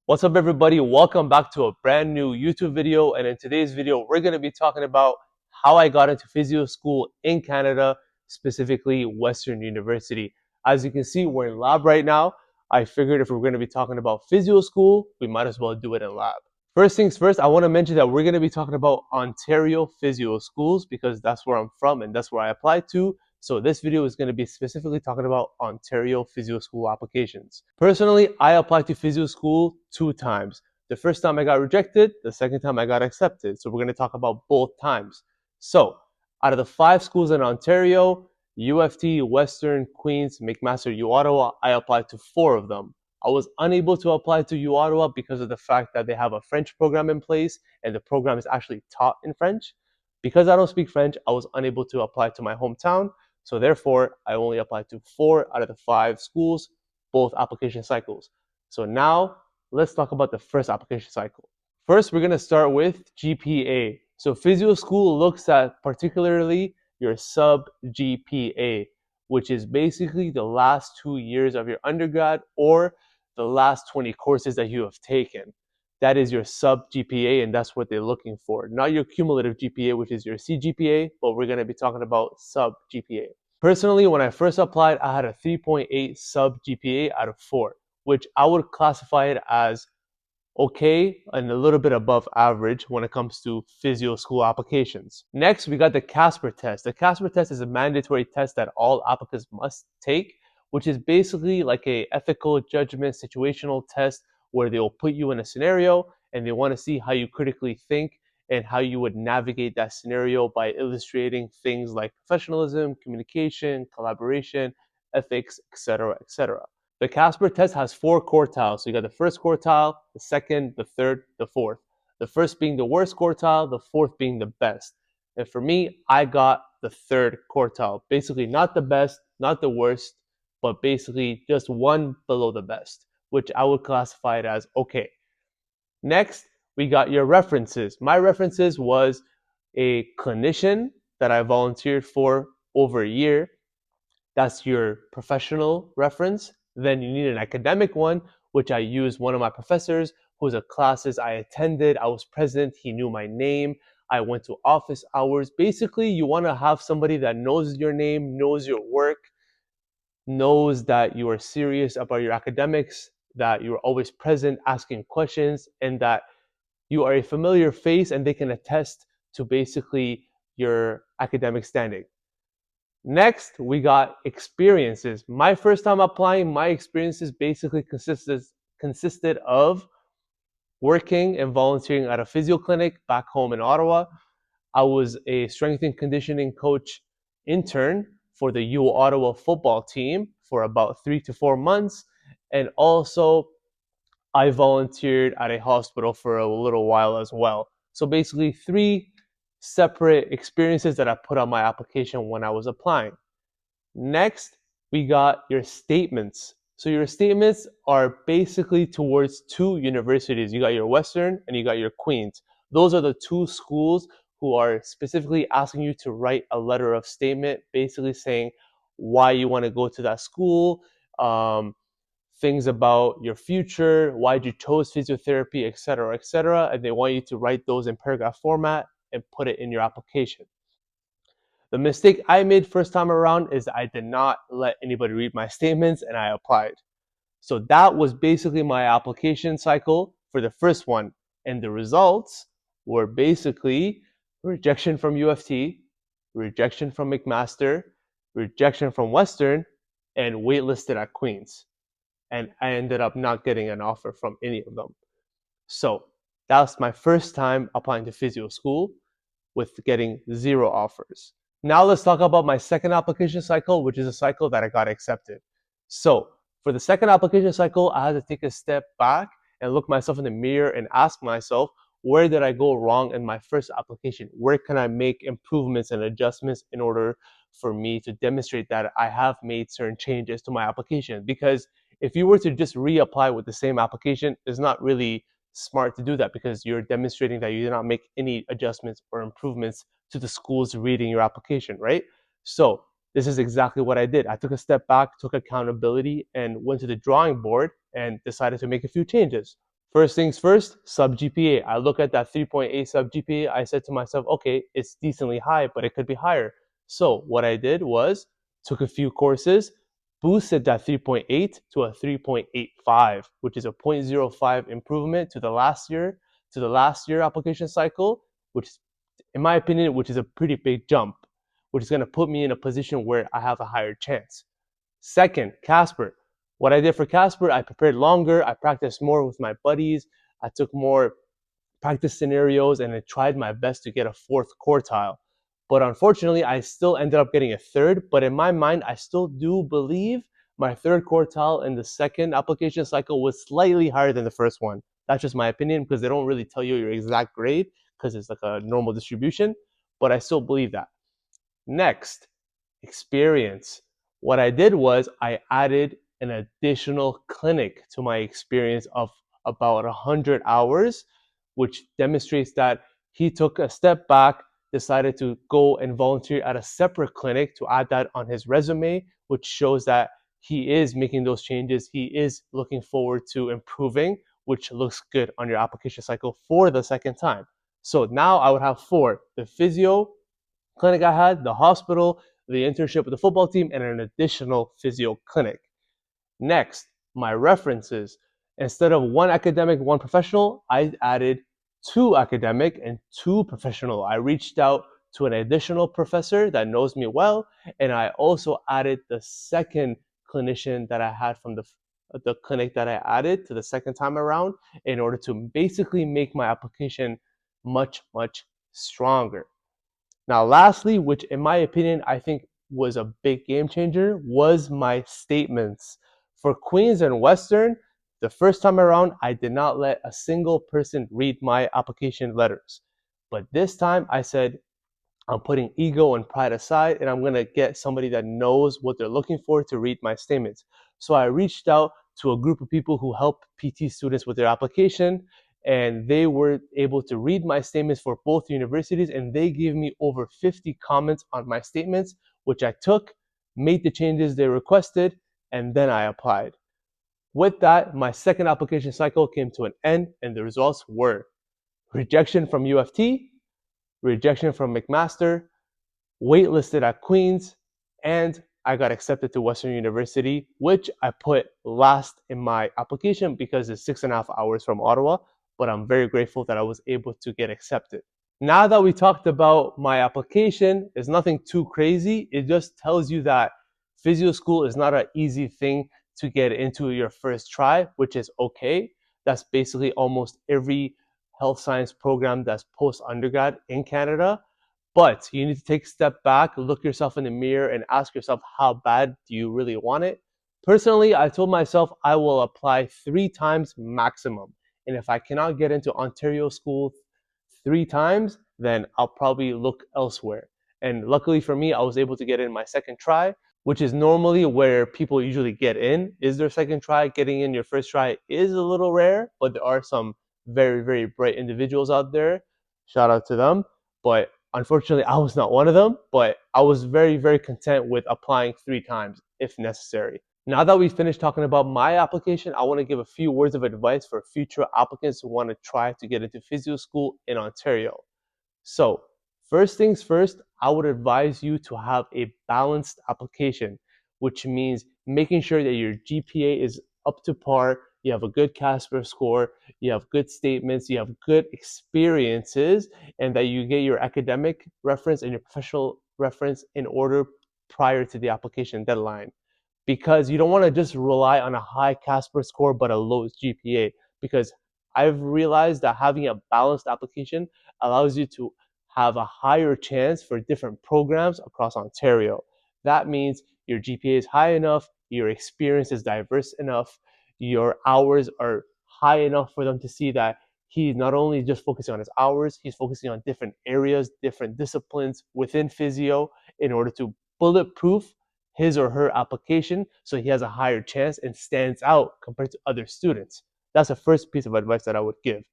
What's up, everybody? Welcome back to a brand new YouTube video. And in today's video, we're going to be talking about how I got into physio school in Canada, specifically Western University. As you can see, we're in lab right now. I figured if we're going to be talking about physio school, we might as well do it in lab. First things first, I want to mention that we're going to be talking about Ontario physio schools because that's where I'm from and that's where I applied to. So this video is going to be specifically talking about Ontario physio school applications. Personally, I applied to physio school 2 times. The first time I got rejected, the second time I got accepted. So we're going to talk about both times. So out of the 5 schools in Ontario, UFT, Western, Queens, McMaster, U Ottawa, I applied to 4 of them. I was unable to apply to U Ottawa because of the fact that they have a French program in place and the program is actually taught in French. Because I don't speak French, I was unable to apply to my hometown. So therefore, I only applied to 4 out of the 5 schools, both application cycles. So now let's talk about the first application cycle. First, we're going to start with GPA. So physio school looks at particularly your sub GPA, which is basically the last 2 years of your undergrad or the last 20 courses that you have taken. That is your sub GPA, and that's what they're looking for. Not your cumulative GPA, which is your CGPA, but we're going to be talking about sub GPA. Personally, when I first applied, I had a 3.8 sub GPA out of 4, which I would classify it as okay and a little bit above average when it comes to physio school applications. Next, we got the Casper test. The Casper test is a mandatory test that all applicants must take, which is basically like a ethical judgment situational test where they'll put you in a scenario and they want to see how you critically think and how you would navigate that scenario by illustrating things like professionalism, communication, collaboration, ethics, etc., etc. The Casper test has 4 quartiles. So you got the first quartile, the second, the third, the fourth. The first being the worst quartile, the fourth being the best. And for me, I got the third quartile. Basically, not the best, not the worst, but basically just one below the best, which I would classify it as okay. Next, we got your references. My references was a clinician that I volunteered for over a year. That's your professional reference. Then you need an academic one, which I used one of my professors whose classes I attended. I was present. He knew my name. I went to office hours. Basically, you want to have somebody that knows your name, knows your work, knows that you are serious about your academics, that you're always present asking questions, and that you are a familiar face and they can attest to basically your academic standing. Next, we got experiences. My first time applying, my experiences basically consisted of working and volunteering at a physio clinic back home in Ottawa. I was a strength and conditioning coach intern for the U Ottawa football team for about 3 to 4 months. And also, I volunteered at a hospital for a little while as well. So basically, 3 separate experiences that I put on my application when I was applying. Next, we got your statements. So your statements are basically towards 2 universities. You got your Western and you got your Queens. Those are the 2 schools who are specifically asking you to write a letter of statement, basically saying why you want to go to that school, things about your future, why you chose physiotherapy, etc., etc. And they want you to write those in paragraph format and put it in your application. The mistake I made first time around is I did not let anybody read my statements and I applied. So that was basically my application cycle for the first one. And the results were basically rejection from UFT, rejection from McMaster, rejection from Western, and waitlisted at Queens. And I ended up not getting an offer from any of them. So that was my first time applying to physio school with getting 0 offers. Now let's talk about my second application cycle, which is a cycle that I got accepted. So for the second application cycle, I had to take a step back and look myself in the mirror and ask myself, where did I go wrong in my first application? Where can I make improvements and adjustments in order for me to demonstrate that I have made certain changes to my application? Because if you were to just reapply with the same application, it's not really smart to do that because you're demonstrating that you did not make any adjustments or improvements to the schools reading your application, right? So this is exactly what I did. I took a step back, took accountability, and went to the drawing board and decided to make a few changes. First things first, sub GPA. I look at that 3.8 sub GPA. I said to myself, okay, it's decently high, but it could be higher. So what I did was took a few courses, boosted that 3.8 to a 3.85, which is a zero point zero 0.05 improvement to the last year application cycle, which in my opinion, which is a pretty big jump, which is going to put me in a position where I have a higher chance. Second, Casper. What I did for Casper, I prepared longer, I practiced more with my buddies, I took more practice scenarios, and I tried my best to get a fourth quartile. But unfortunately, I still ended up getting a third. But in my mind, I still do believe my third quartile in the second application cycle was slightly higher than the first one. That's just my opinion because they don't really tell you your exact grade because it's like a normal distribution. But I still believe that. Next, experience. What I did was I added an additional clinic to my experience of about 100 hours, which demonstrates that he took a step back, decided to go and volunteer at a separate clinic to add that on his resume, which shows that he is making those changes. He is looking forward to improving, which looks good on your application cycle for the second time. So now I would have four: the physio clinic I had, the hospital, the internship with the football team, and an additional physio clinic. Next, my references. Instead of one academic, one professional, I added two academic and two professional. I reached out to an additional professor that knows me well, and I also added the second clinician that I had from the clinic that I added to the second time around in order to basically make my application much, much stronger. Now, lastly, which in my opinion, I think was a big game changer, was my statements. For Queens and Western, the first time around, I did not let a single person read my application letters. But this time I said, I'm putting ego and pride aside, and I'm going to get somebody that knows what they're looking for to read my statements. So I reached out to a group of people who help PT students with their application, and they were able to read my statements for both universities, and they gave me over 50 comments on my statements, which I took, made the changes they requested, and then I applied. With that, my second application cycle came to an end, and the results were rejection from UFT, rejection from McMaster, waitlisted at Queens, and I got accepted to Western University, which I put last in my application because it's 6.5 hours from Ottawa. But I'm very grateful that I was able to get accepted. Now that we talked about my application, it's nothing too crazy. It just tells you that physio school is not an easy thing to get into your first try, which is okay. That's basically almost every health science program that's post undergrad in Canada. But you need to take a step back, look yourself in the mirror, and ask yourself, how bad do you really want it? Personally, I told myself I will apply 3 times maximum. And if I cannot get into Ontario school 3 times, then I'll probably look elsewhere. And luckily for me, I was able to get in my second try, which is normally where people usually get in, is their second try. Getting in your first try is a little rare, but there are some very, very bright individuals out there. Shout out to them. But unfortunately, I was not one of them, but I was very, very content with applying 3 times if necessary. Now that we've finished talking about my application, I want to give a few words of advice for future applicants who want to try to get into physio school in Ontario. So, first things first, I would advise you to have a balanced application, which means making sure that your GPA is up to par, you have a good Casper score, you have good statements, you have good experiences, and that you get your academic reference and your professional reference in order prior to the application deadline, because you don't want to just rely on a high Casper score but a low GPA. Because I've realized that having a balanced application allows you to have a higher chance for different programs across Ontario. That means your GPA is high enough, your experience is diverse enough, your hours are high enough for them to see that he's not only just focusing on his hours, he's focusing on different areas, different disciplines within physio in order to bulletproof his or her application so he has a higher chance and stands out compared to other students. That's the first piece of advice that I would give.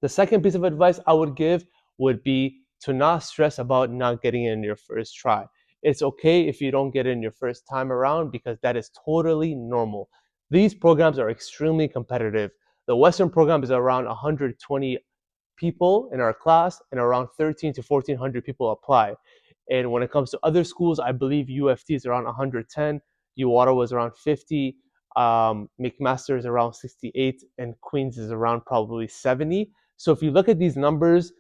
The second piece of advice I would give would be to not stress about not getting in your first try. It's okay if you don't get in your first time around because that is totally normal. These programs are extremely competitive. The Western program is around 120 people in our class, and around 13 to 1400 people apply. And when it comes to other schools, I believe UFT is around 110, UWater was around 50, McMaster is around 68, and Queens is around probably 70. So if you look at these numbers,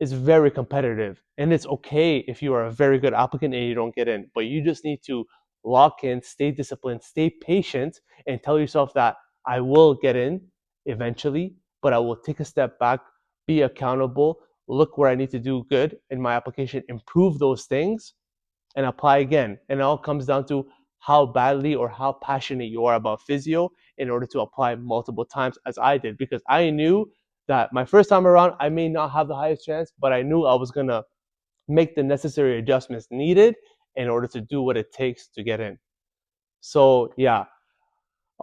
it's very competitive, and it's okay if you are a very good applicant and you don't get in, but you just need to lock in, stay disciplined, stay patient, and tell yourself that I will get in eventually, but I will take a step back, be accountable, look where I need to do good in my application, improve those things, and apply again. And it all comes down to how badly or how passionate you are about physio in order to apply multiple times, as I did, because I knew that my first time around, I may not have the highest chance, but I knew I was going to make the necessary adjustments needed in order to do what it takes to get in. So, yeah,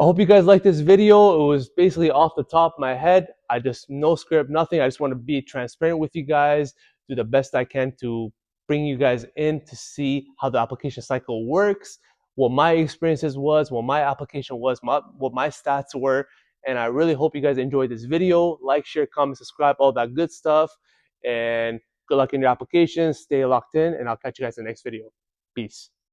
I hope you guys like this video. It was basically off the top of my head. I just no script, nothing. I just want to be transparent with you guys, do the best I can to bring you guys in to see how the application cycle works, what my experiences was, what my application was, what my stats were. And I really hope you guys enjoyed this video. Like, share, comment, subscribe, all that good stuff. And good luck in your application. Stay locked in, and I'll catch you guys in the next video. Peace.